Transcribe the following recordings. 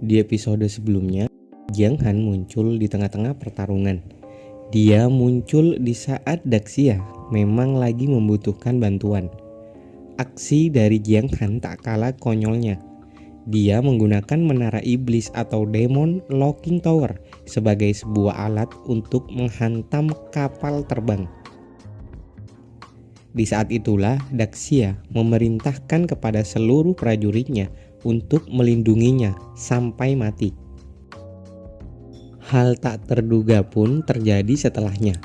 Di episode sebelumnya, Jiang Han muncul di tengah-tengah pertarungan. Dia muncul di saat Daxia memang lagi membutuhkan bantuan. Aksi dari Jiang Han tak kalah konyolnya. Dia menggunakan menara iblis atau Demon Locking Tower sebagai sebuah alat untuk menghantam kapal terbang. Di saat itulah Daxia memerintahkan kepada seluruh prajuritnya untuk melindunginya sampai mati. Hal tak terduga pun terjadi setelahnya.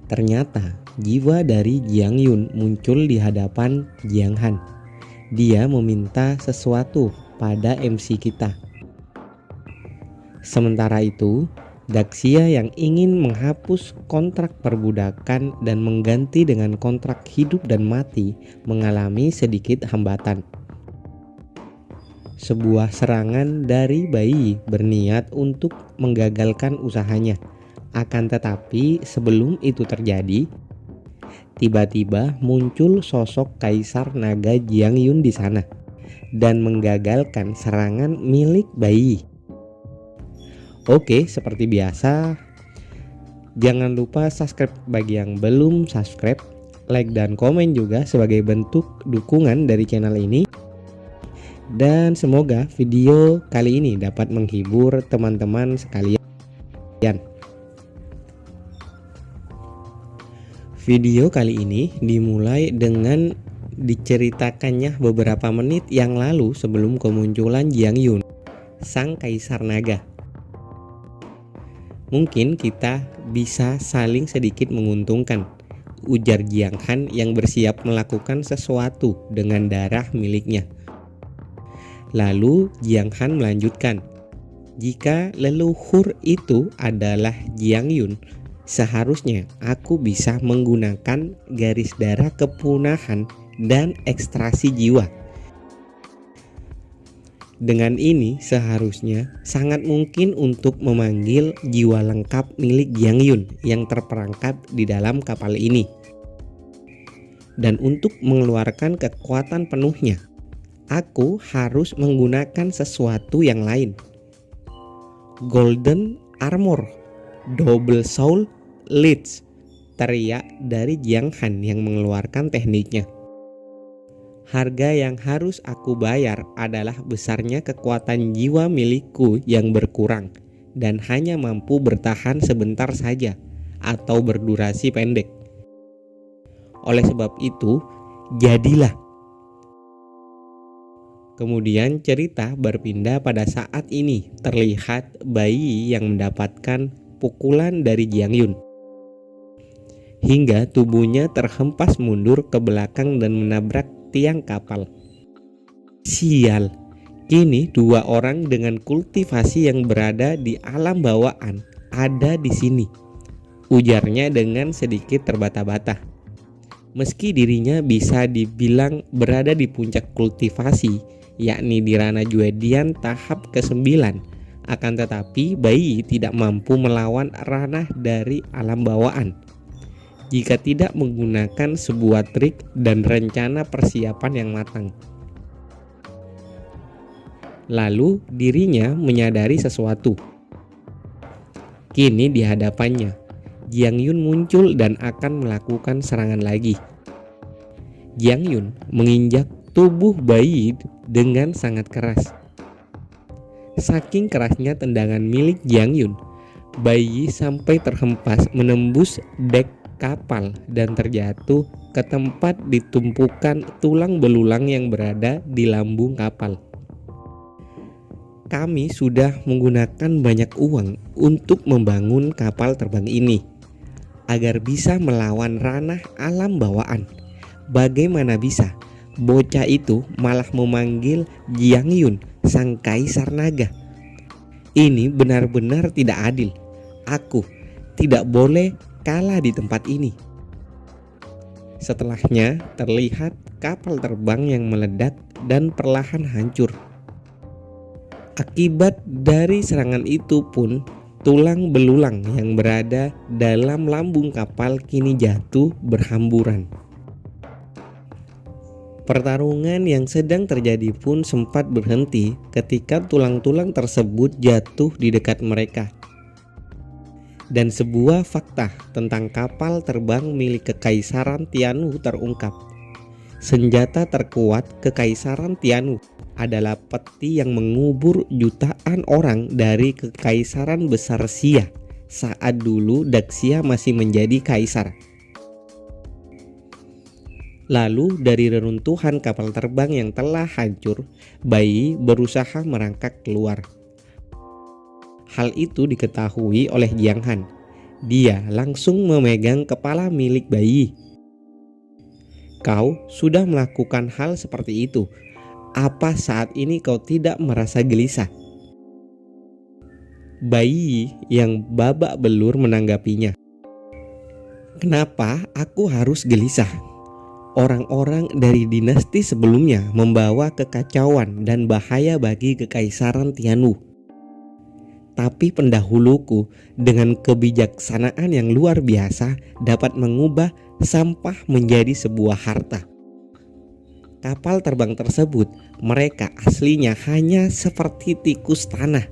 Ternyata jiwa dari Jiang Yun muncul di hadapan Jiang Han. Dia meminta sesuatu pada MC kita. Sementara itu, Daxia yang ingin menghapus kontrak perbudakan dan mengganti dengan kontrak hidup dan mati mengalami sedikit hambatan. Sebuah serangan dari Bai berniat untuk menggagalkan usahanya. Akan tetapi sebelum itu terjadi, tiba-tiba muncul sosok Kaisar Naga Jiang Yun di sana dan menggagalkan serangan milik Bai. Oke, seperti biasa, jangan lupa subscribe bagi yang belum subscribe, like dan komen juga sebagai bentuk dukungan dari channel ini. Dan semoga video kali ini dapat menghibur teman-teman sekalian. Video kali ini dimulai dengan diceritakannya beberapa menit yang lalu sebelum kemunculan Jiang Yun, sang Kaisar Naga. Mungkin kita bisa saling sedikit menguntungkan, ujar Jiang Han yang bersiap melakukan sesuatu dengan darah miliknya. Lalu Jiang Han melanjutkan, jika leluhur itu adalah Jiang Yun, seharusnya aku bisa menggunakan garis darah kepunahan dan ekstraksi jiwa. Dengan ini seharusnya sangat mungkin untuk memanggil jiwa lengkap milik Jiang Yun yang terperangkap di dalam kapal ini. Dan untuk mengeluarkan kekuatan penuhnya, aku harus menggunakan sesuatu yang lain. Golden Armor, Double Soul Leech, teriak dari Jiang Han yang mengeluarkan tekniknya. Harga yang harus aku bayar adalah besarnya kekuatan jiwa milikku yang berkurang dan hanya mampu bertahan sebentar saja atau berdurasi pendek. Oleh sebab itu, jadilah. Kemudian cerita berpindah pada saat ini terlihat Bai yang mendapatkan pukulan dari Jiang Yun, hingga tubuhnya terhempas mundur ke belakang dan menabrak tiang kapal. Sial, kini dua orang dengan kultivasi yang berada di alam bawaan ada di sini, ujarnya dengan sedikit terbata-bata. Meski dirinya bisa dibilang berada di puncak kultivasi, yakni di ranah Juedian tahap ke-9, akan tetapi Bai tidak mampu melawan ranah dari alam bawaan jika tidak menggunakan sebuah trik dan rencana persiapan yang matang. Lalu dirinya menyadari sesuatu. Kini di hadapannya, Jiang Yun muncul dan akan melakukan serangan lagi. Jiang Yun menginjak tubuh Bai dengan sangat keras. Saking kerasnya tendangan milik Jiang Yun, Bai sampai terhempas menembus dek kapal dan terjatuh ke tempat ditumpukan tulang belulang yang berada di lambung kapal. Kami sudah menggunakan banyak uang untuk membangun kapal terbang ini agar bisa melawan ranah alam bawaan. Bagaimana bisa bocah itu malah memanggil Jiang Yun, sang Kaisar Naga? Ini benar-benar tidak adil. Aku tidak boleh kalah di tempat ini. Setelahnya terlihat kapal terbang yang meledak dan perlahan hancur. Akibat dari serangan itu pun, tulang belulang yang berada dalam lambung kapal kini jatuh berhamburan. Pertarungan yang sedang terjadi pun sempat berhenti ketika tulang-tulang tersebut jatuh di dekat mereka. Dan sebuah fakta tentang kapal terbang milik Kekaisaran Tianwu terungkap. Senjata terkuat Kekaisaran Tianwu adalah peti yang mengubur jutaan orang dari Kekaisaran Besar Xia saat dulu Daxia masih menjadi kaisar. Lalu dari reruntuhan kapal terbang yang telah hancur, Bai Yi berusaha merangkak keluar. Hal itu diketahui oleh Jiang Han. Dia langsung memegang kepala milik Bai Yi. "Kau sudah melakukan hal seperti itu. Apa saat ini kau tidak merasa gelisah?" Bai Yi yang babak belur menanggapinya. "Kenapa aku harus gelisah? Orang-orang dari dinasti sebelumnya membawa kekacauan dan bahaya bagi Kekaisaran Tianwu. Tapi pendahuluku dengan kebijaksanaan yang luar biasa dapat mengubah sampah menjadi sebuah harta. Kapal terbang tersebut mereka aslinya hanya seperti tikus tanah.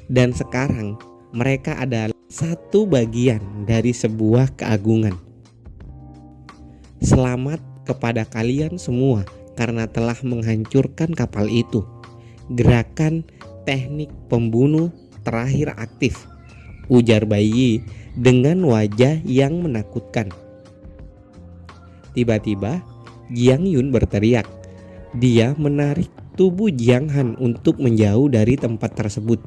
Dan sekarang mereka adalah satu bagian dari sebuah keagungan. Selamat kepada kalian semua karena telah menghancurkan kapal itu." Gerakan teknik pembunuh terakhir aktif, ujar Bai Yi dengan wajah yang menakutkan. Tiba-tiba Jiang Yun berteriak. Dia menarik tubuh Jiang Han untuk menjauh dari tempat tersebut.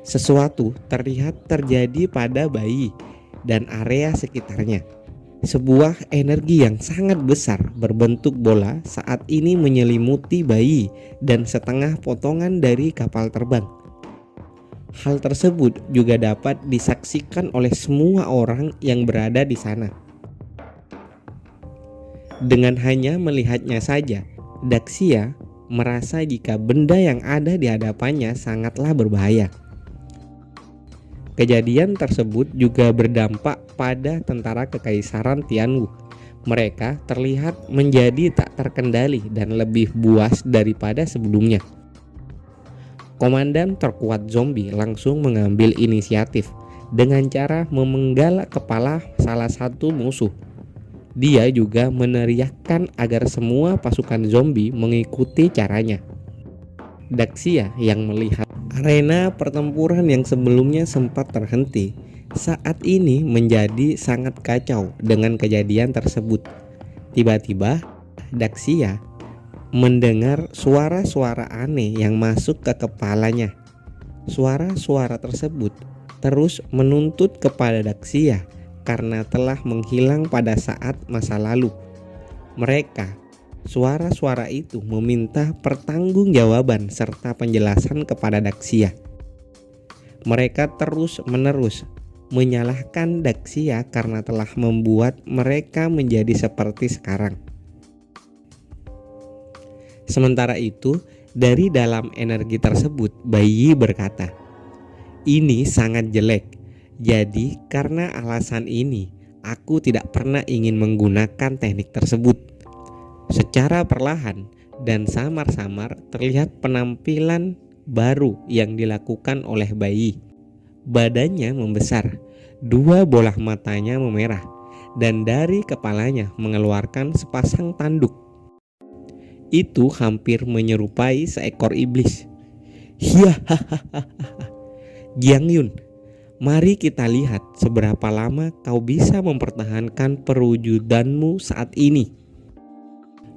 Sesuatu terlihat terjadi pada Bai Yi dan area sekitarnya. Sebuah energi yang sangat besar berbentuk bola saat ini menyelimuti Bai Yi dan setengah potongan dari kapal terbang. Hal tersebut juga dapat disaksikan oleh semua orang yang berada di sana. Dengan hanya melihatnya saja, Daxia merasa jika benda yang ada di hadapannya sangatlah berbahaya. Kejadian tersebut juga berdampak pada tentara Kekaisaran Tianwu. Mereka terlihat menjadi tak terkendali dan lebih buas daripada sebelumnya. Komandan terkuat zombie langsung mengambil inisiatif dengan cara memenggal kepala salah satu musuh. Dia juga meneriakkan agar semua pasukan zombie mengikuti caranya. Daxia yang melihat arena pertempuran yang sebelumnya sempat terhenti saat ini menjadi sangat kacau dengan kejadian tersebut. Tiba-tiba Daxia mendengar suara-suara aneh yang masuk ke kepalanya. Suara-suara tersebut terus menuntut kepada Daxia karena telah menghilang pada saat masa lalu. Suara-suara itu meminta pertanggungjawaban serta penjelasan kepada Daxia. Mereka terus-menerus menyalahkan Daxia karena telah membuat mereka menjadi seperti sekarang. Sementara itu, dari dalam energi tersebut, Bai Yi berkata, "Ini sangat jelek. Jadi karena alasan ini, aku tidak pernah ingin menggunakan teknik tersebut." Secara perlahan dan samar-samar terlihat penampilan baru yang dilakukan oleh Bai Yi. Badannya membesar, dua bola matanya memerah, dan dari kepalanya mengeluarkan sepasang tanduk. Itu hampir menyerupai seekor iblis. "Hiahaha, Jiang Yun, mari kita lihat seberapa lama kau bisa mempertahankan perwujudanmu saat ini."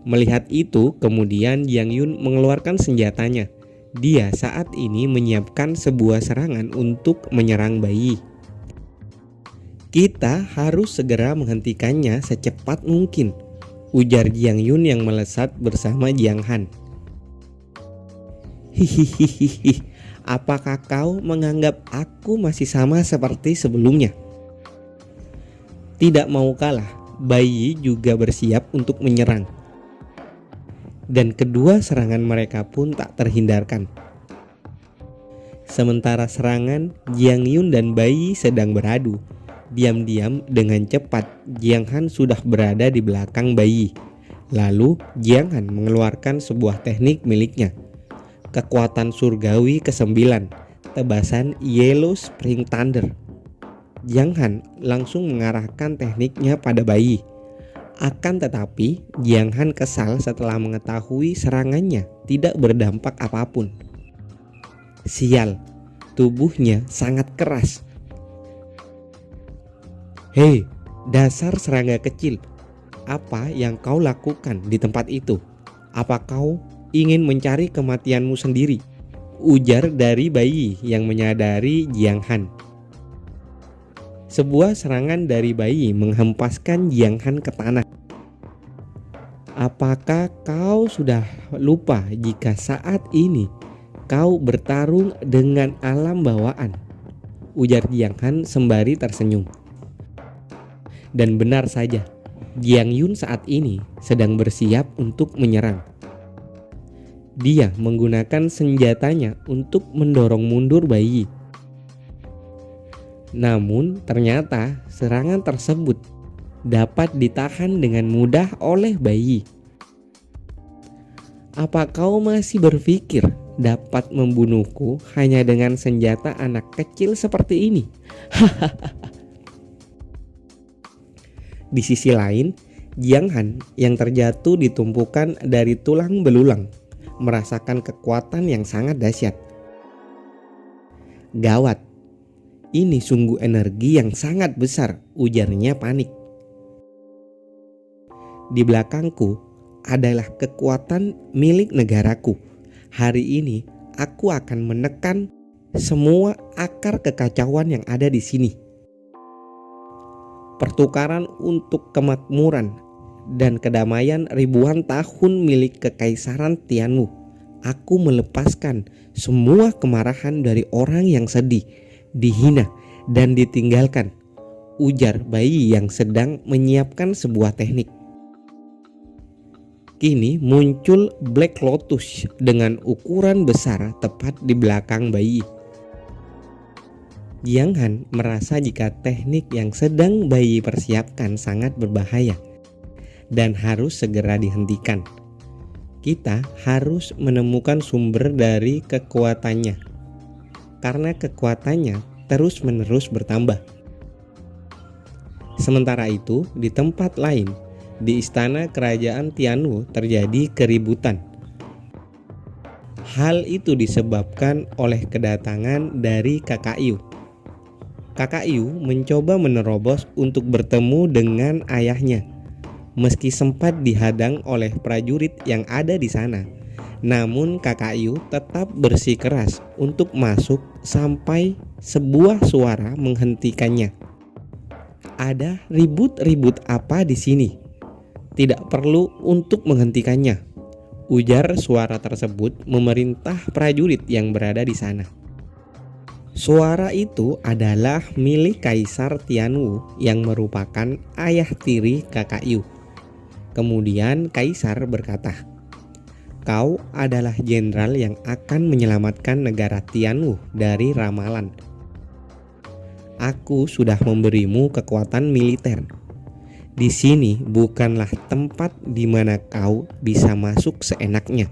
Melihat itu, kemudian Jiang Yun mengeluarkan senjatanya. Dia saat ini menyiapkan sebuah serangan untuk menyerang Bai Yi. "Kita harus segera menghentikannya secepat mungkin," ujar Jiang Yun yang melesat bersama Jiang Han. "Hihihihi, apakah kau menganggap aku masih sama seperti sebelumnya?" Tidak mau kalah, Bai Yi juga bersiap untuk menyerang. Dan kedua serangan mereka pun tak terhindarkan. Sementara serangan Jiang Yun dan Bai Yi sedang beradu, diam-diam dengan cepat Jiang Han sudah berada di belakang Bai Yi. Lalu Jiang Han mengeluarkan sebuah teknik miliknya, kekuatan surgawi ke-9, tebasan Yellow Spring Thunder. Jiang Han langsung mengarahkan tekniknya pada bayi. Akan tetapi Jiang Han kesal setelah mengetahui serangannya tidak berdampak apapun. Sial, tubuhnya sangat keras. Hei, dasar serangga kecil, apa yang kau lakukan di tempat itu? Apa kau ingin mencari kematianmu sendiri? Ujar dari bayi yang menyadari Jiang Han. Sebuah serangan dari bayi menghempaskan Jiang Han ke tanah. Apakah kau sudah lupa jika saat ini kau bertarung dengan alam bawaan? Ujar Jiang Han sembari tersenyum. Dan benar saja, Jiang Yun saat ini sedang bersiap untuk menyerang. Dia menggunakan senjatanya untuk mendorong mundur bayi. Namun ternyata serangan tersebut dapat ditahan dengan mudah oleh bayi. Apa kau masih berpikir dapat membunuhku hanya dengan senjata anak kecil seperti ini? Di sisi lain, Jiang Han yang terjatuh di tumpukan dari tulang belulang merasakan kekuatan yang sangat dahsyat. Gawat, ini sungguh energi yang sangat besar, ujarnya panik. Di belakangku adalah kekuatan milik negaraku. Hari ini aku akan menekan semua akar kekacauan yang ada di sini. Pertukaran untuk kemakmuran dan kedamaian ribuan tahun milik Kekaisaran Tianwu. Aku melepaskan semua kemarahan dari orang yang sedih, dihina, dan ditinggalkan, ujar bayi yang sedang menyiapkan sebuah teknik. Kini muncul Black Lotus dengan ukuran besar tepat di belakang bayi. Jiang Han merasa jika teknik yang sedang bayi persiapkan sangat berbahaya dan harus segera dihentikan. Kita harus menemukan sumber dari kekuatannya, karena kekuatannya terus-menerus bertambah. Sementara itu, di tempat lain, di istana kerajaan Tianwu terjadi keributan. Hal itu disebabkan oleh kedatangan dari Kakak Yu. Kakak Yu mencoba menerobos untuk bertemu dengan ayahnya. Meski sempat dihadang oleh prajurit yang ada di sana, namun Kakak Yu tetap bersikeras untuk masuk sampai sebuah suara menghentikannya. Ada ribut-ribut apa di sini? Tidak perlu untuk menghentikannya, ujar suara tersebut memerintah prajurit yang berada di sana. Suara itu adalah milik Kaisar Tianwu yang merupakan ayah tiri Kakak Yu. Kemudian Kaisar berkata, "Kau adalah jenderal yang akan menyelamatkan negara Tianwu dari ramalan. Aku sudah memberimu kekuatan militer. Di sini bukanlah tempat di mana kau bisa masuk seenaknya."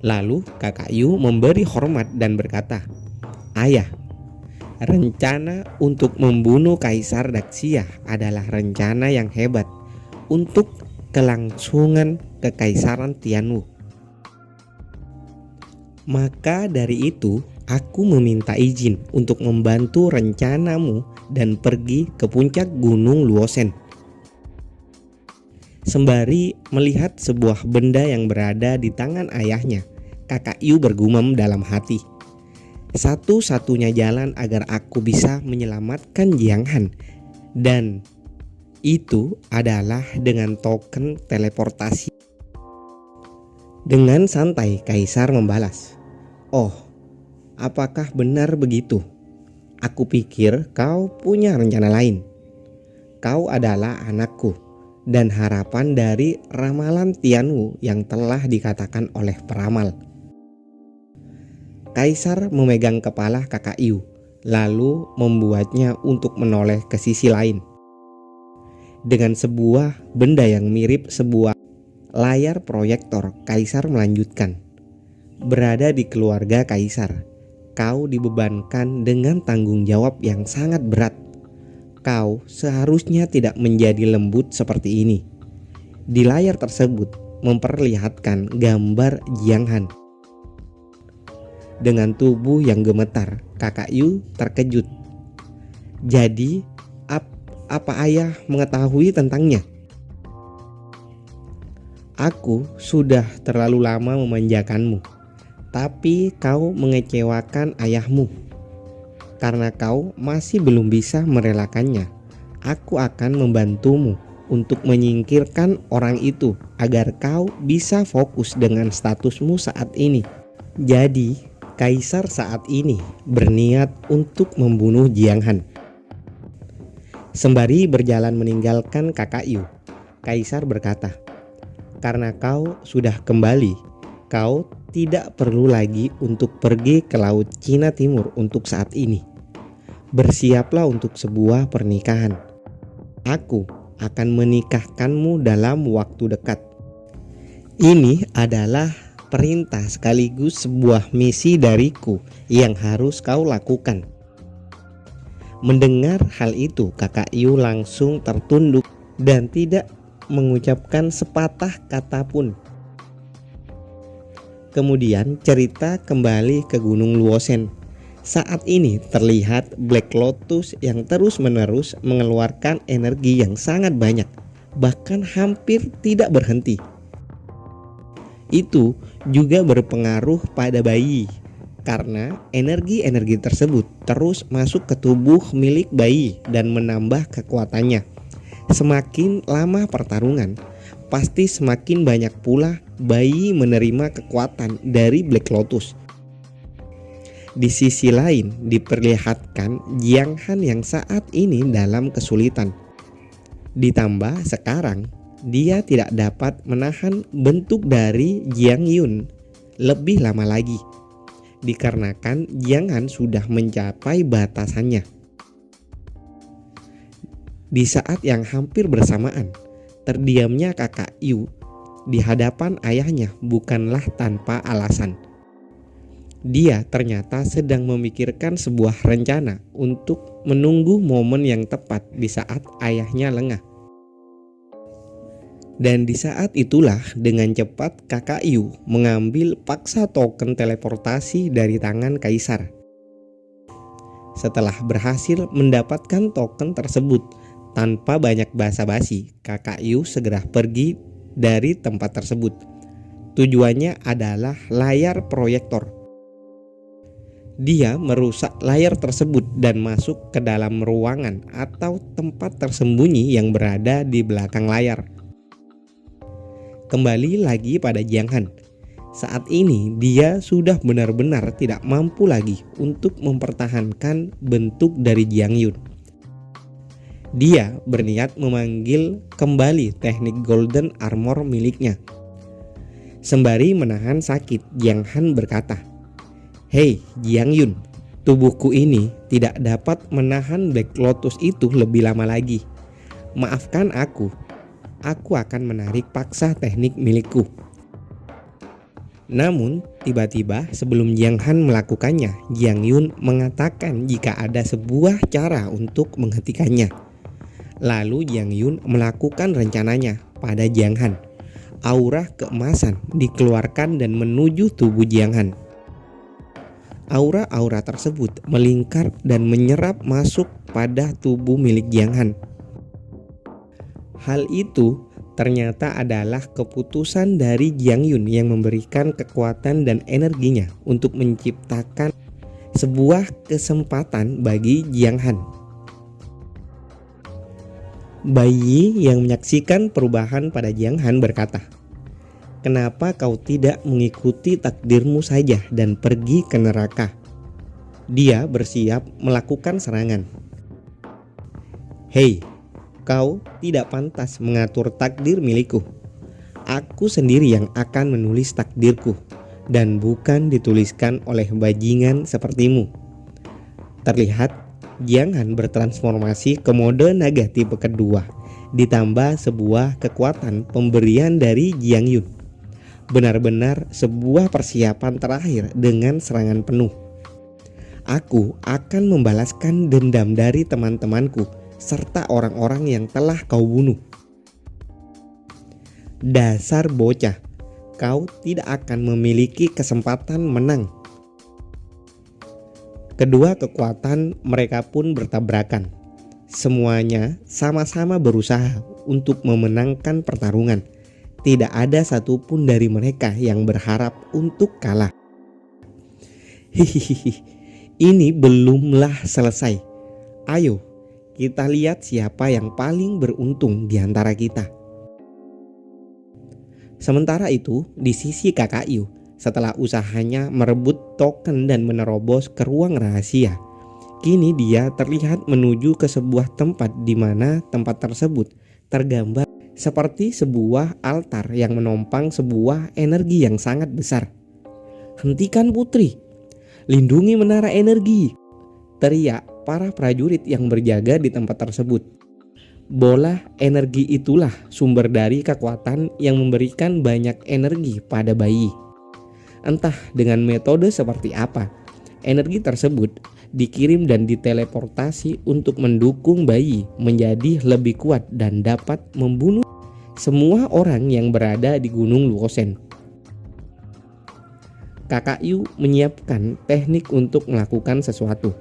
Lalu Kakak Yu memberi hormat dan berkata, "Ayah, rencana untuk membunuh Kaisar Daxia adalah rencana yang hebat untuk kelangsungan Kekaisaran Tianwu. Maka dari itu, aku meminta izin untuk membantu rencanamu dan pergi ke puncak Gunung Luosen." Sembari melihat sebuah benda yang berada di tangan ayahnya, Kakak Yu bergumam dalam hati, "Satu-satunya jalan agar aku bisa menyelamatkan Jiang Han, dan itu adalah dengan token teleportasi." Dengan santai Kaisar membalas, "Oh, apakah benar begitu? Aku pikir kau punya rencana lain. Kau adalah anakku dan harapan dari ramalan Tianwu yang telah dikatakan oleh peramal." Kaisar memegang kepala Kakak Yu, lalu membuatnya untuk menoleh ke sisi lain. Dengan sebuah benda yang mirip sebuah layar proyektor, kaisar melanjutkan. Berada di keluarga kaisar, kau dibebankan dengan tanggung jawab yang sangat berat. Kau seharusnya tidak menjadi lembut seperti ini. Di layar tersebut memperlihatkan gambar Jiang Han. Dengan tubuh yang gemetar, kakak Yu terkejut. Jadi, apa ayah mengetahui tentangnya? Aku sudah terlalu lama memanjakanmu, tapi kau mengecewakan ayahmu. Karena kau masih belum bisa merelakannya, aku akan membantumu untuk menyingkirkan orang itu agar kau bisa fokus dengan statusmu saat ini. Jadi, kaisar saat ini berniat untuk membunuh Jiang Han. Sembari berjalan meninggalkan kakak Yu, kaisar berkata, "Karena kau sudah kembali, kau tidak perlu lagi untuk pergi ke Laut Cina Timur untuk saat ini. Bersiaplah untuk sebuah pernikahan. Aku akan menikahkanmu dalam waktu dekat." Ini adalah perintah sekaligus sebuah misi dariku yang harus kau lakukan. Mendengar hal itu, kakak Yu langsung tertunduk dan tidak mengucapkan sepatah kata pun. Kemudian cerita kembali ke Gunung Luosen. Saat ini terlihat Black Lotus yang terus-menerus mengeluarkan energi yang sangat banyak, bahkan hampir tidak berhenti. Itu juga berpengaruh pada bayi, karena energi-energi tersebut terus masuk ke tubuh milik bayi dan menambah kekuatannya. Semakin lama pertarungan, pasti semakin banyak pula bayi menerima kekuatan dari Black Lotus. Di sisi lain diperlihatkan Jiang Han yang saat ini dalam kesulitan. Ditambah sekarang dia tidak dapat menahan bentuk dari Jiang Yun lebih lama lagi, dikarenakan Jiang Han sudah mencapai batasannya. Di saat yang hampir bersamaan, terdiamnya kakak Yu di hadapan ayahnya bukanlah tanpa alasan. Dia ternyata sedang memikirkan sebuah rencana untuk menunggu momen yang tepat di saat ayahnya lengah. Dan di saat itulah dengan cepat kakak Yu mengambil paksa token teleportasi dari tangan kaisar. Setelah berhasil mendapatkan token tersebut, tanpa banyak basa-basi, kakak Yu segera pergi dari tempat tersebut. Tujuannya adalah layar proyektor. Dia merusak layar tersebut dan masuk ke dalam ruangan atau tempat tersembunyi yang berada di belakang layar. Kembali lagi pada Jiang Han. Saat ini dia sudah benar-benar tidak mampu lagi untuk mempertahankan bentuk dari Jiang Yun. Dia berniat memanggil kembali teknik Golden Armor miliknya. Sembari menahan sakit, Jiang Han berkata, "Hei Jiang Yun, tubuhku ini tidak dapat menahan Black Lotus itu lebih lama lagi. Maafkan aku akan menarik paksa teknik milikku." Namun tiba-tiba sebelum Jiang Han melakukannya, Jiang Yun mengatakan jika ada sebuah cara untuk menghentikannya. Lalu Jiang Yun melakukan rencananya pada Jiang Han. Aura keemasan dikeluarkan dan menuju tubuh Jiang Han. Aura-aura tersebut melingkar dan menyerap masuk pada tubuh milik Jiang Han. Hal itu ternyata adalah keputusan dari Jiang Yun yang memberikan kekuatan dan energinya untuk menciptakan sebuah kesempatan bagi Jiang Han. Bayi yang menyaksikan perubahan pada Jiang Han berkata, "Kenapa kau tidak mengikuti takdirmu saja dan pergi ke neraka?" Dia bersiap melakukan serangan. "Hei, kau tidak pantas mengatur takdir milikku. Aku sendiri yang akan menulis takdirku dan bukan dituliskan oleh bajingan sepertimu." Terlihat Jiang Han bertransformasi ke mode naga tipe kedua. ditambah sebuah kekuatan pemberian dari Jiang Yun. Benar-benar sebuah persiapan terakhir dengan serangan penuh. Aku akan membalaskan dendam dari teman-temanku serta orang-orang yang telah kau bunuh. Dasar bocah, kau tidak akan memiliki kesempatan menang. Kedua kekuatan mereka pun bertabrakan. Semuanya sama-sama berusaha untuk memenangkan pertarungan. Tidak ada satupun dari mereka yang berharap untuk kalah. Hihihi, ini belumlah selesai. Ayo, kita lihat siapa yang paling beruntung di antara kita. Sementara itu, di sisi Kakak Yu, setelah usahanya merebut token dan menerobos ke ruang rahasia, kini dia terlihat menuju ke sebuah tempat di mana tempat tersebut tergambar seperti sebuah altar yang menompang sebuah energi yang sangat besar. "Hentikan putri, lindungi menara energi!" teriak para prajurit yang berjaga di tempat tersebut. Bola energi itulah sumber dari kekuatan yang memberikan banyak energi pada bayi. Entah dengan metode seperti apa, energi tersebut dikirim dan diteleportasi untuk mendukung bayi menjadi lebih kuat dan dapat membunuh semua orang yang berada di Gunung Luosen. Kakak Yu menyiapkan teknik untuk melakukan sesuatu.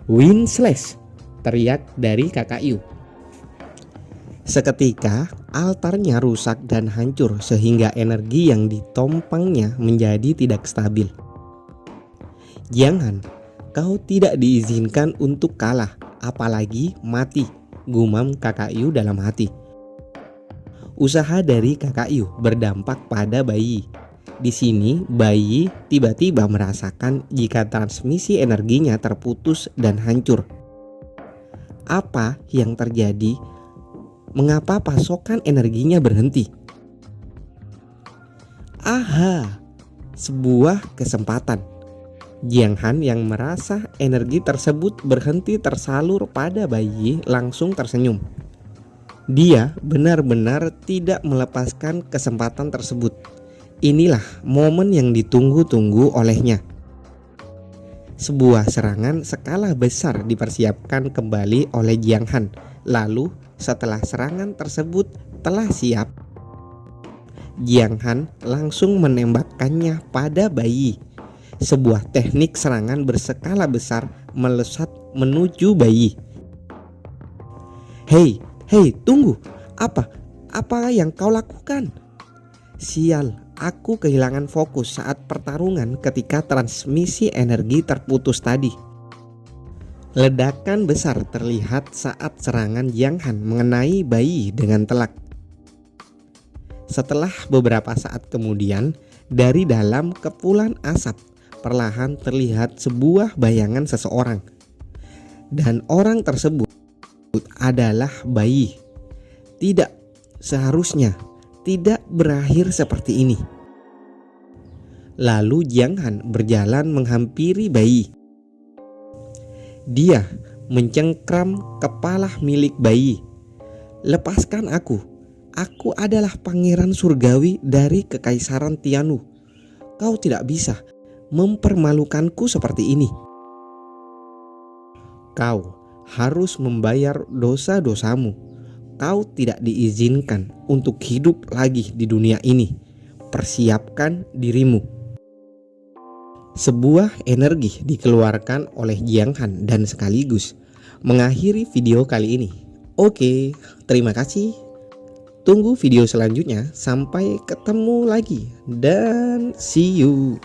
"Wind Slash!" teriak dari Kakak Yu. Seketika altarnya rusak dan hancur sehingga energi yang ditompangnya menjadi tidak stabil. "Jangan, kau tidak diizinkan untuk kalah, apalagi mati," gumam Kakak Yu dalam hati. Usaha dari Kakak Yu berdampak pada bayi. Di sini bayi tiba-tiba merasakan jika transmisi energinya terputus dan hancur. Apa yang terjadi? Mengapa pasokan energinya berhenti? Aha, sebuah kesempatan. Jiang Han yang merasa energi tersebut berhenti tersalur pada bayi langsung tersenyum. Dia benar-benar tidak melepaskan kesempatan tersebut. Inilah momen yang ditunggu-tunggu olehnya. Sebuah serangan skala besar dipersiapkan kembali oleh Jiang Han. Lalu setelah serangan tersebut telah siap, Jiang Han langsung menembakkannya pada bayi. Sebuah teknik serangan berskala besar melesat menuju bayi. Hei, tunggu. Apa yang kau lakukan? Sial, aku kehilangan fokus saat pertarungan ketika transmisi energi terputus tadi. Ledakan besar terlihat saat serangan Jiang Han mengenai bayi dengan telak. Setelah beberapa saat kemudian, dari dalam kepulan asap perlahan terlihat sebuah bayangan seseorang. Dan orang tersebut adalah bayi. Tidak seharusnya tidak berakhir seperti ini. Lalu Jiang Han berjalan menghampiri bayi. Dia mencengkram kepala milik bayi. "Lepaskan aku. Aku adalah pangeran surgawi dari kekaisaran Tianu. Kau tidak bisa mempermalukanku seperti ini. Kau harus membayar dosa-dosamu. Kau tidak diizinkan untuk hidup lagi di dunia ini. Persiapkan dirimu." Sebuah energi dikeluarkan oleh Jiang Han dan sekaligus mengakhiri video kali ini. Oke, terima kasih. Tunggu video selanjutnya. Sampai ketemu lagi dan see you.